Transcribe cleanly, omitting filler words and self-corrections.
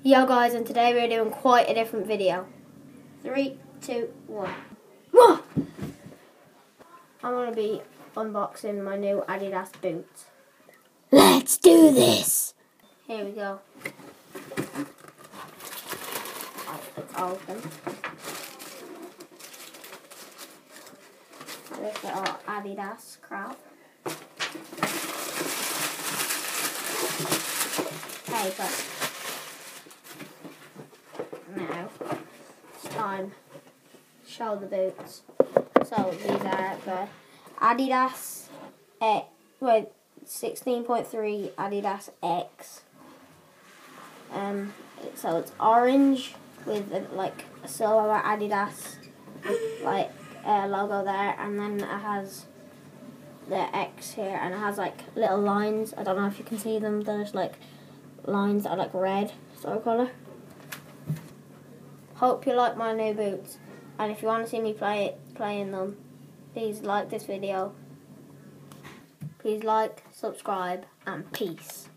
Yo guys, and today we're doing quite a different video. 3, 2, 1. Whoa! I'm going to be unboxing my new Adidas boots. Let's do this! Here we go. It's open. This little Adidas crap. Paper. Now it's time to show the boots. So these are the Adidas 16.3 Adidas X. So it's orange with like a silver Adidas logo there, and then it has the X here, and it has like little lines. I don't know if you can see them. There's like lines that are like red sort of colour. Hope you like my new boots, and if you want to see me playing them, please like this video. Please like, subscribe, and peace.